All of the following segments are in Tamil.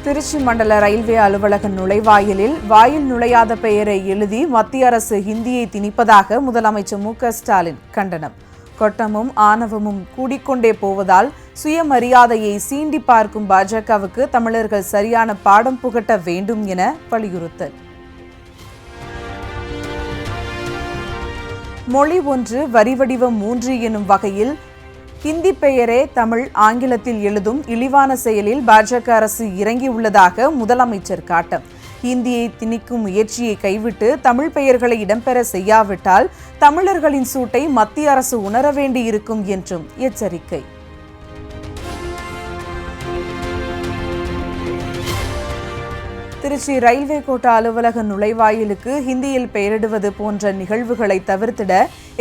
திருச்சி மண்டல ரயில்வே அலுவலக நுழைவாயிலில் வாயில் நுழையாத பெயரை எழுதி மத்திய அரசு ஹிந்தியை திணிப்பதாக முதலமைச்சர் மு.க.ஸ்டாலின் கண்டனம். கொட்டமும் ஆணவமும் கூடிக்கொண்டே போவதால் சுயமரியாதையை சீண்டி பார்க்கும் பாஜகவுக்கு தமிழர்கள் சரியான பாடம் புகட்ட வேண்டும் என வலியுறுத்தல். மொழி ஒன்று வரிவடிவம் 3 எனும் வகையில் ஹிந்தி பெயரே தமிழ் ஆங்கிலத்தில் எழுதும் இழிவான செயலில் பாஜக அரசு இறங்கியுள்ளதாக முதலமைச்சர் காட்டம். ஹிந்தியை திணிக்கும் முயற்சியை கைவிட்டு தமிழ் பெயர்களை இடம்பெற செய்யாவிட்டால் தமிழர்களின் சூட்டை மத்திய அரசு உணர வேண்டியிருக்கும் என்றும் எச்சரிக்கை. திருச்சி ரயில்வே கோட்ட அலுவலக நுழைவாயிலுக்கு ஹிந்தியில் பெயரிடுவது போன்ற நிகழ்வுகளை தவிர்த்திட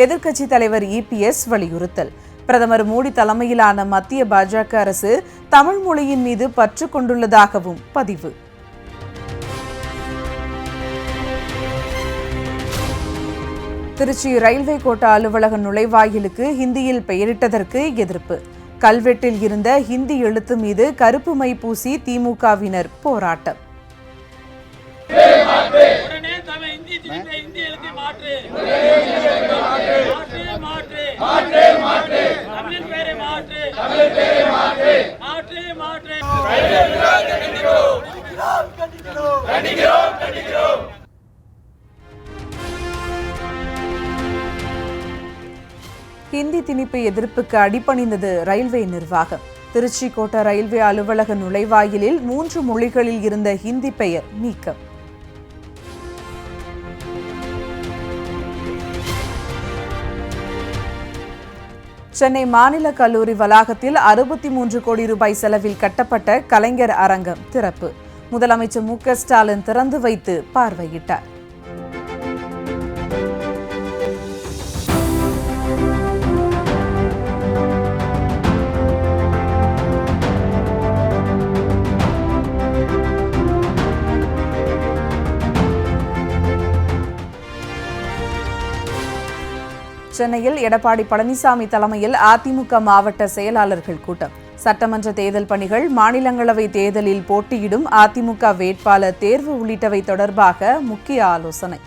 எதிர்க்கட்சித் தலைவர் EPS வலியுறுத்தல். பிரதமர் மோடி தலைமையிலான மத்திய பாஜக அரசு தமிழ் மொழியின் மீது பற்று கொண்டுள்ளதாகவும் பதிவு. திருச்சி ரயில்வே கோட்ட அலுவலக நுழைவாயிலுக்கு ஹிந்தியில் பெயரிட்டதற்கு எதிர்ப்பு. கல்வெட்டில் இருந்த ஹிந்தி எழுத்து மீது கருப்பு மை பூசி திமுகவினர் போராட்டம். ஹிந்தி திணிப்பு எதிர்ப்புக்கு அடிபணிந்தது ரயில்வே நிர்வாகம். திருச்சி கோட்ட ரயில்வே அலுவலக நுழைவாயிலில் 3 மொழிகளில் இருந்த ஹிந்தி பெயர் நீக்கம். சென்னை மாநில கல்லூரி வளாகத்தில் 63 கோடி ரூபாய் செலவில் கட்டப்பட்ட கலைஞர் அரங்கம் திறப்பு. முதலமைச்சர் மு.க.ஸ்டாலின் திறந்து வைத்து பார்வையிட்டார். சென்னையில் எடப்பாடி பழனிசாமி தலைமையில் அதிமுக மாவட்ட செயலாளர்கள் கூட்டம். சட்டமன்ற தேர்தல் பணிகள், மாநிலங்களவை தேர்தலில் போட்டியிடும் அதிமுக வேட்பாளர் தேர்வு உள்ளிட்டவை தொடர்பாக முக்கிய ஆலோசனை.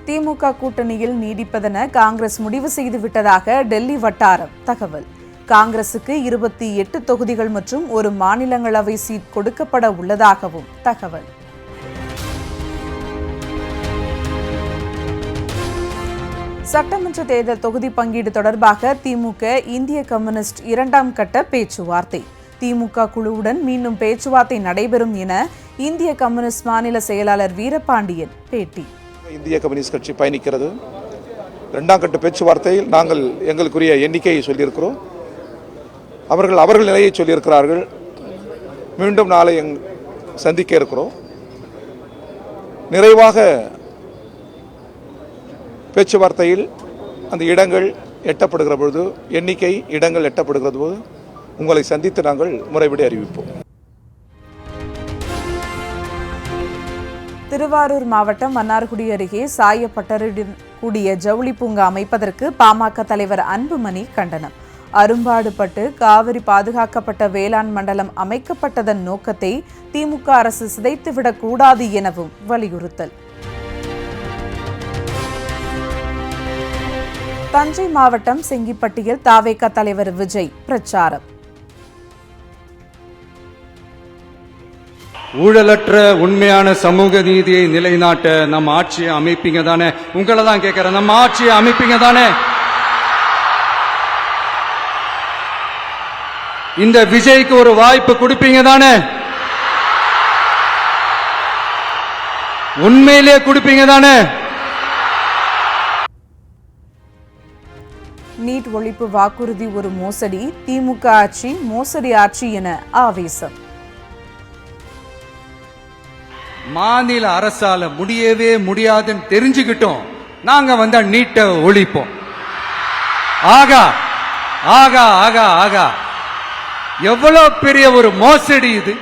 திமுக கூட்டணியில் நீடிப்பதென காங்கிரஸ் முடிவு செய்துவிட்டதாக டெல்லி வட்டாரம் தகவல். காங்கிரசுக்கு 28 தொகுதிகள் மற்றும் ஒரு மாநிலங்களவை சீட் கொடுக்கப்பட உள்ளதாகவும் தகவல். சட்டமன்ற தேர்தல் தொகுதி பங்கீடு தொடர்பாக திமுக இந்திய கம்யூனிஸ்ட் 2ஆம் கட்ட பேச்சுவார்த்தை. திமுக குழுவுடன் மீண்டும் பேச்சுவார்த்தை நடைபெறும் என இந்திய கம்யூனிஸ்ட் மாநில செயலாளர் வீரபாண்டியன் பேட்டி. இந்திய கம்யூனிஸ்ட் கட்சி பயணிக்கிறது. 2ஆம் கட்ட பேச்சுவார்த்தையில் நாங்கள் எங்களுக்குரிய எண்ணிக்கையை சொல்லியிருக்கிறோம். அவர்கள் நிலையை சொல்லியிருக்கிறார்கள். மீண்டும் நாளை சந்திக்க இருக்கிறோம். நிறைவாக பேச்சுவார்த்தையில் அந்த இடங்கள் எட்டப்படுகிற பொழுது, எண்ணிக்கை இடங்கள் எட்டப்படுகிற போது உங்களை சந்தித்து நாங்கள் முறைப்படி அறிவிப்போம். திருவாரூர் மாவட்டம் மன்னார்குடி அருகே சாயப்பட்டருடன் கூடிய ஜவுளி பூங்கா அமைப்பதற்கு பாமக தலைவர் அன்புமணி கண்டனம். அரும்பாடுபட்டு காவிரி பாதுகாக்கப்பட்ட வேளாண் மண்டலம் அமைக்கப்பட்டதன் நோக்கத்தை திமுக அரசு சிதைத்துவிடக் கூடாது எனவும் வலியுறுத்தல். தஞ்சை மாவட்டம் செங்கிப்பட்டியில் தாவேகா தலைவர் விஜய் பிரச்சாரம். ஊழலற்ற உண்மையான சமூக நீதியை நிலைநாட்ட நம்ம ஆட்சியை அமைப்பீங்க தானே? உங்களை தான் கேட்கிறேன், நம்ம ஆட்சியை அமைப்பீங்க தானே? இந்த விஜய்க்கு ஒரு வாய்ப்பு கொடுப்பீங்க தானே? உண்மையிலே கொடுப்பீங்க தானே? நீட் ஒழிப்பு வாக்குறுதி ஒரு மோசடி, திமுக ஆட்சி மோசடி ஆட்சி என ஆவேசம். மாநில அரசால முடியவே முடியாதுன்னு தெரிஞ்சுக்கிட்டோம். நாங்க வந்தா நீட்டை ஒழிப்போம். ஆகா ஆகா ஆகா ஆகா, எவ்வளவு பெரிய ஒரு மோசடி இது!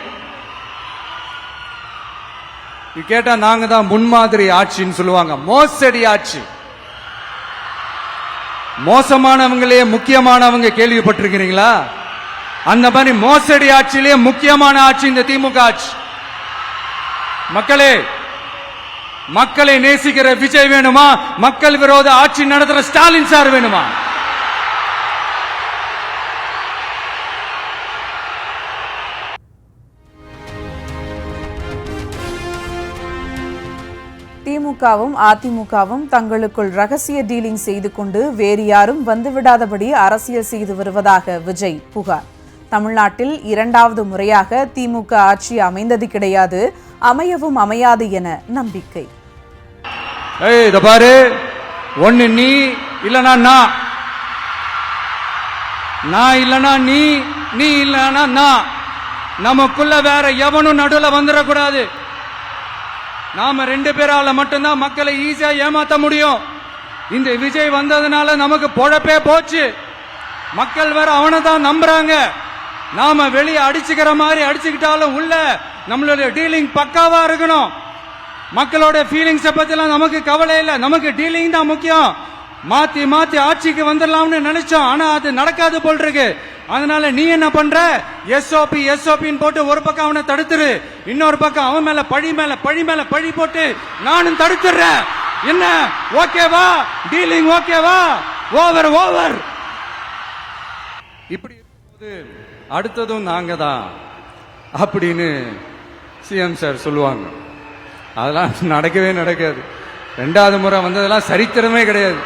கேட்டா நாங்க தான் முன்மாதிரி ஆட்சின்னு சொல்லுவாங்க. மோசடி ஆட்சி. மோசமானவங்களே முக்கியமானவங்க கேள்விப்பட்டிருக்கிறீங்களா? அந்த மாதிரி மோசடி ஆட்சியிலேயே முக்கியமான ஆட்சி இந்த திமுக ஆட்சி. மக்களே, மக்களை நேசிக்கிற விஜய் வேணுமா? மக்கள் விரோத ஆட்சி நடத்துற ஸ்டாலின் சார் வேணுமா? திமுகவும் அதிமுகவும் தங்களுக்குள் ரகசிய டீலிங் செய்து கொண்டு வேறு யாரும் வந்துவிடாதபடி அரசியல் செய்து வருவதாக விஜய் புகார். தமிழ்நாட்டில் இரண்டாவது முறையாக திமுக ஆட்சி அமைந்தது கிடையாது, அமையவும் அமையாது என நம்பிக்கை. பாரு, ஒன்னு நீ இல்லனா நான் இல்லனா நீ இல்லனா நான். நமக்குள்ள வேற எவனும் நடுவுல வந்துடக்கூடாது. நாம 2 பேரால மட்டும்தான் மக்களை ஈஸியா ஏமாத்த முடியும். இந்த விஜய் வந்ததுனால நமக்கு பொழப்பே போச்சு. மக்கள் வேற அவனை தான் நம்புறாங்க. நாம வெளியே அடிச்சுக்கிற மாதிரி அடிச்சுக்கிட்டாலும் உள்ள நம்மளுடைய டீலிங் பக்காவா இருக்கணும். மக்களோட ஃபீலிங்ஸை பத்திலாம் நமக்கு கவலை இல்லை, நமக்கு டீலிங் தான் முக்கியம். மாத்தி மாத்தி ஆட்சிக்கு வந்துடலாம்னு நினைச்சோம், ஆனா அது நடக்காது போல் இருக்கு. அதனால நீ என்ன பண்ற? எஸ்ஓபின்னு போட்டு ஒரு பக்கம் அவனை தடுத்துரு, இன்னொரு பக்கம் அவன் மேல பழி போட்டு நானும் தடுத்துறேன். என்ன ஓகேவா? டீலிங் ஓகேவா? ஓவர். இப்படி அடுத்ததும் நாங்க தான் அப்படின்னு சிஎம் சார் சொல்லுவாங்க. அதெல்லாம் நடக்கவே நடக்காது. 2வது முறை வந்ததெல்லாம் சரித்திரமே கிடையாது.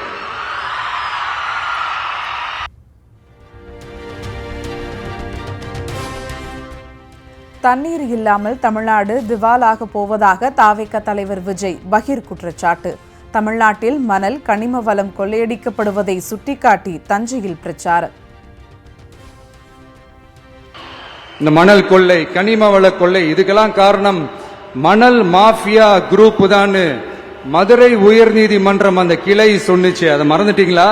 தண்ணீர் இல்லாமல் தமிழ்நாடு திவாலாக போவதாக தாவேக தலைவர் விஜய் பகீர் குற்றச்சாட்டு. தமிழ்நாட்டில் மணல் கனிம வளம் கொள்ளையடிக்கப்படுவதை சுட்டிக்காட்டி தஞ்சையில் பிரச்சாரம். இந்த மணல் கொள்ளை, கனிம வள கொள்ளை, இதுக்கெல்லாம் காரணம் மணல் மாஃபியா குரூப் தான். மதுரை உயர்நீதிமன்றம் அந்த கிளை சொன்னுச்சு, அதை மறந்துட்டீங்களா?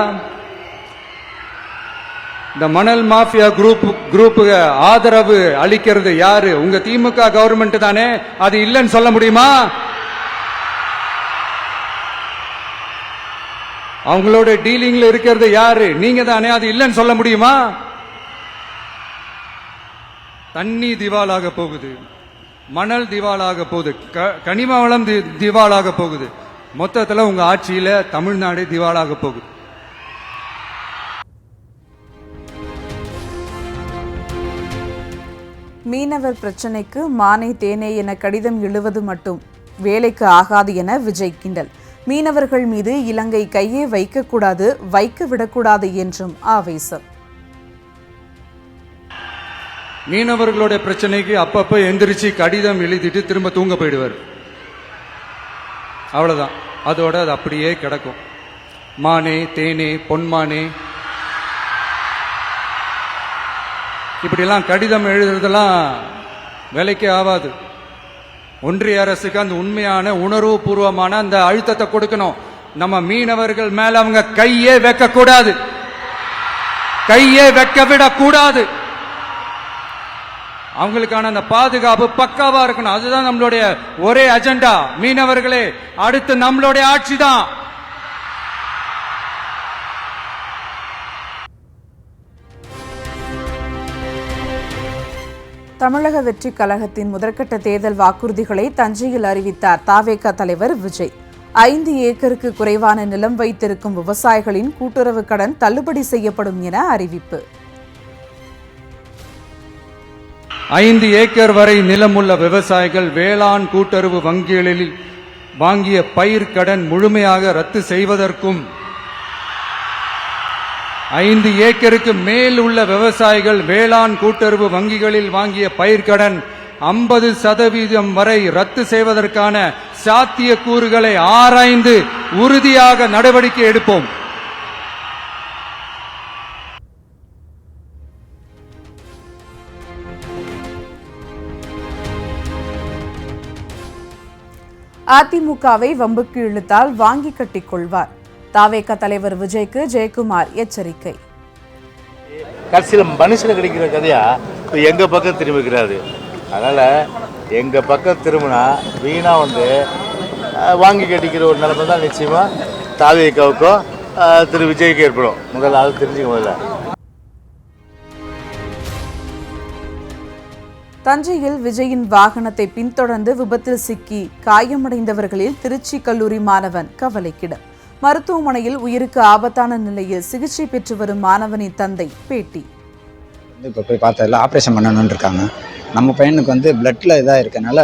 இந்த மணல் மாஃபியா குரூப்புக்கு ஆதரவு அளிக்கிறது யாரு? உங்க திமுக கவர்மெண்ட் தானே. அது இல்லைன்னு சொல்ல முடியுமா? அவங்களோட டீலிங்ல இருக்கிறது யாரு? நீங்க தானே. அது இல்லைன்னு சொல்ல முடியுமா? தண்ணி திவாலாக போகுது, மணல் திவாலாக போகுது, கனிம வளம் திவாலாக போகுது. மொத்தத்தில் உங்க ஆட்சியில தமிழ்நாடு திவாலாக போகுது. மீனவர் பிரச்சினைக்கு மானே தேனே என கடிதம் எழுவது மட்டும் வேலைக்கு ஆகாது என விஜய் கிண்டல். மீனவர்கள் மீது இலங்கை கையே வைக்க விடக்கூடாது என்றும் ஆவேசம். மீனவர்களுடைய பிரச்சனைக்கு அப்பப்ப எந்திரிச்சு கடிதம் எழுதிட்டு திரும்ப தூங்க போயிடுவார். அவ்வளவுதான், அதோட அது அப்படியே கிடக்கும். மானே தேனே பொன்மானே இப்படிலாம் கடிதம் எழுதுறதெல்லாம் வேலைக்கே ஆகாது. ஒன்றிய அரசுக்கு அந்த உண்மையான உணர்வு பூர்வமான அந்த அழுத்தத்தை கொடுக்கணும். நம்ம மீனவர்கள் மேல அவங்க கையே வைக்கக்கூடாது, கையே வைக்க விடக்கூடாது. அவங்களுக்கான அந்த பாதுகாப்பு பக்காவா இருக்கணும். அதுதான் நம்மளுடைய ஒரே அஜெண்டா. மீனவர்களே, அடுத்து நம்மளுடைய ஆட்சி தான். தமிழக வெற்றி கழகத்தின் முதற்கட்ட தேர்தல் வாக்குறுதிகளை தஞ்சையில் அறிவித்தார் தாவேக தலைவர் விஜய். 5 ஏக்கருக்கு குறைவான நிலம் வைத்திருக்கும் விவசாயிகளின் கூட்டுறவு கடன் தள்ளுபடி செய்யப்படும் என அறிவிப்பு. 5 ஏக்கர் வரை நிலமுள்ள விவசாயிகள் வேளாண் கூட்டுறவு வங்கிகளில் வாங்கிய பயிர் கடன் முழுமையாக ரத்து செய்வதற்கும், 5 ஏக்கருக்கு மேல் உள்ள விவசாயிகள் வேளாண் கூட்டுறவு வங்கிகளில் வாங்கிய பயிர்க்கடன் 50% வரை ரத்து செய்வதற்கான சாத்திய கூறுகளை ஆராய்ந்து உறுதியாக நடவடிக்கை எடுப்போம். அதிமுகவை வம்புக்கு இழுத்தால் வாங்கி கட்டிக் கொள்வார். தாவேக தலைவர் விஜய்க்கு ஜெயக்குமார் எச்சரிக்கை. கடைசியில் மனுஷன் கிடைக்கிற கதையா எங்க பக்கம் திரும்பிக்கிறாரு. அதனால எங்க பக்கம் திரும்பினா வீணா வாங்கி கட்டிக்கிற ஒரு நிலைமை தான் நிச்சயமா தாவேகாவுக்கோ திரு விஜய்க்கு ஏற்படும். முதல்ல அது தெரிஞ்சுக்க. முதல்ல தஞ்சையில் விஜயின் வாகனத்தை பின்தொடர்ந்து விபத்தில் சிக்கி காயமடைந்தவர்களில் திருச்சி கல்லூரி மாணவன் கவலைக்கிடம். மருத்துவமனையில் உயிருக்கு ஆபத்தான நிலையில் சிகிச்சை பெற்று வரும் மாணவனின் தந்தை பேட்டி. இப்போ போய் பார்த்ததில் ஆப்ரேஷன் பண்ணணும்னு இருக்காங்க. நம்ம பையனுக்கு பிளட்டில் இதாக இருக்கனால,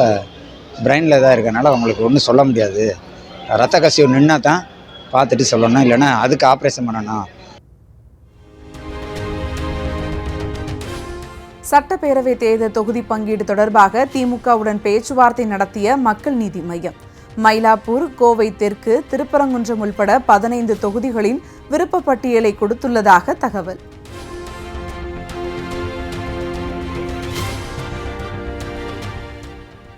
பிரெயினில் இதாக இருக்கனால அவங்களுக்கு ஒன்றும் சொல்ல முடியாது. ரத்த கசிவு நின்னா தான் பார்த்துட்டு சொல்லணும், இல்லைன்னா அதுக்கு ஆப்ரேஷன் பண்ணணும். சட்டப்பேரவை தேர்தல் தொகுதி பங்கீடு தொடர்பாக திமுகவுடன் பேச்சுவார்த்தை நடத்திய மக்கள் நீதி மய்யம். மயிலாப்பூர், கோவை தெற்கு, திருப்பரங்குன்றம் உள்பட 15 தொகுதிகளின் விருப்ப பட்டியலை கொடுத்துள்ளதாக தகவல்.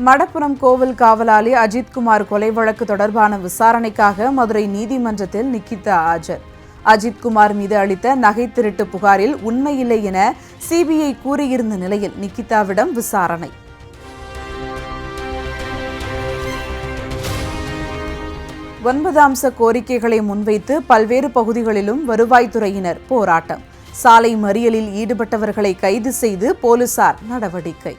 மடப்புரம் கோவில் காவலாளி அஜித்குமார் கொலை வழக்கு தொடர்பான விசாரணைக்காக மதுரை நீதிமன்றத்தில் நிக்கிதா ஆஜர். அஜித்குமார் மீது அளித்த நகை திருட்டு புகாரில் உண்மையில்லை என சிபிஐ கூறியிருந்த நிலையில் நிக்கிதாவிடம் விசாரணை. ஒன்பது அம்ச கோரிக்கைகளை முன்வைத்து பல்வேறு பகுதிகளிலும் வருவாய்த்துறையினர் போராட்டம். சாலை மறியலில் ஈடுபட்டவர்களை கைது செய்து போலீசார் நடவடிக்கை.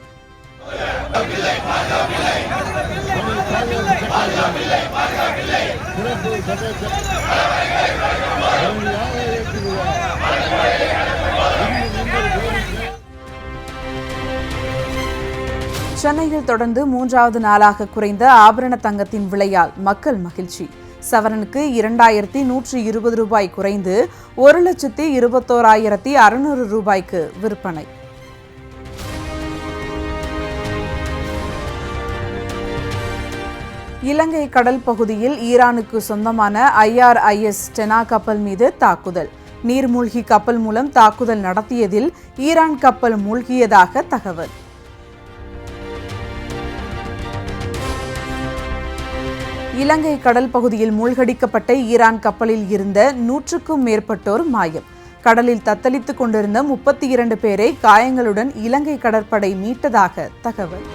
சென்னையில் தொடர்ந்து 3வது நாளாக குறைந்த ஆபரண தங்கத்தின் விலையால் மக்கள் மகிழ்ச்சி. சவரனுக்கு 2120 ரூபாய் குறைந்து 1,21,600 ரூபாய்க்கு விற்பனை. இலங்கை கடல் பகுதியில் ஈரானுக்கு சொந்தமான IRIS ஸ்டெனா கப்பல் மீது தாக்குதல். நீர்மூழ்கி கப்பல் மூலம் தாக்குதல் நடத்தியதில் ஈரான் கப்பல் மூழ்கியதாக தகவல். இலங்கை கடல் பகுதியில் மூழ்கடிக்கப்பட்ட ஈரான் கப்பலில் இருந்த 100க்கும் மேற்பட்டோர் மாயம். கடலில் தத்தளித்துக் கொண்டிருந்த 32 பேரை காயங்களுடன் இலங்கை கடற்படை மீட்டதாக தகவல்.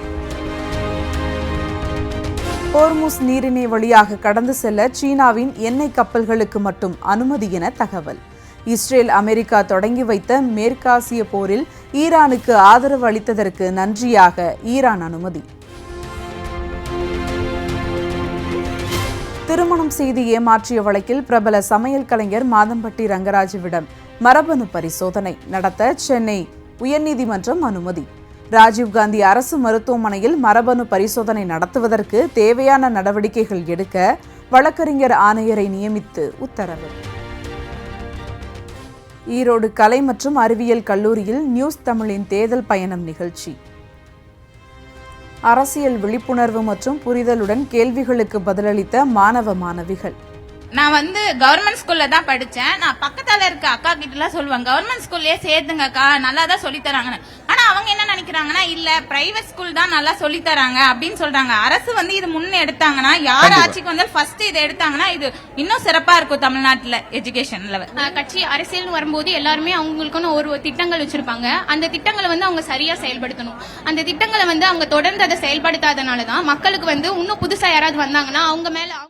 ஹோர்முஸ் நீரிணை வழியாக கடந்து செல்ல சீனாவின் எண்ணெய் கப்பல்களுக்கு மட்டும் அனுமதி என தகவல். இஸ்ரேல், அமெரிக்கா தொடங்கி வைத்த மேற்காசிய போரில் ஈரானுக்கு ஆதரவு அளித்ததற்கு நன்றியாக ஈரான் அனுமதி. திருமணம் செய்து ஏமாற்றிய வழக்கில் பிரபல சமையல் கலைஞர் மாதம்பட்டி ரங்கராஜுவிடம் மரபணு பரிசோதனை நடத்த சென்னை உயர்நீதிமன்றம் அனுமதி. ராஜீவ்காந்தி அரசு மருத்துவமனையில் மரபணு பரிசோதனை நடத்துவதற்கு தேவையான நடவடிக்கைகள் எடுக்க வழக்கறிஞர் ஆணையரை நியமித்து உத்தரவு. ஈரோடு கலை மற்றும் அறிவியல் கல்லூரியில் நியூஸ் தமிழின் தேர்தல் பயணம் நிகழ்ச்சி. அரசியல் விழிப்புணர்வு மற்றும் புரிதலுடன் கேள்விகளுக்கு பதிலளித்த மாணவ மாணவிகள். நான் கவர்மெண்ட் ஸ்கூல்ல தான் படிச்சேன். நான் பக்கத்துல இருக்க அக்கா கிட்ட எல்லாம் சொல்லுவேன், கவர்மெண்ட் ஸ்கூல்லயே சேர்த்துங்கக்கா, நல்லா தான் சொல்லி தராங்க. ஆனா அவங்க என்ன நினைக்கிறாங்கன்னா, இல்ல பிரைவேட் ஸ்கூல் தான் நல்லா சொல்லி தராங்க அப்படின்னு சொல்றாங்க. அரசு இது முன்ன எடுத்தாங்கன்னா, யார் ஆட்சிக்கு வந்தாலும் ஃபர்ஸ்ட் இதை எடுத்தாங்கன்னா இது இன்னும் சிறப்பா இருக்கும் தமிழ்நாட்டுல எஜுகேஷன்ல. கட்சி அரசியல் வரும்போது எல்லாருமே அவங்களுக்குன்னு ஒரு திட்டங்கள் வச்சிருப்பாங்க. அந்த திட்டங்களை அவங்க சரியா செயல்படுத்தணும். அந்த திட்டங்களை அவங்க தொடர்ந்து அதை செயல்படுத்தாதனாலதான் மக்களுக்கு இன்னும் புதுசா யாராவது வந்தாங்கன்னா அவங்க மேல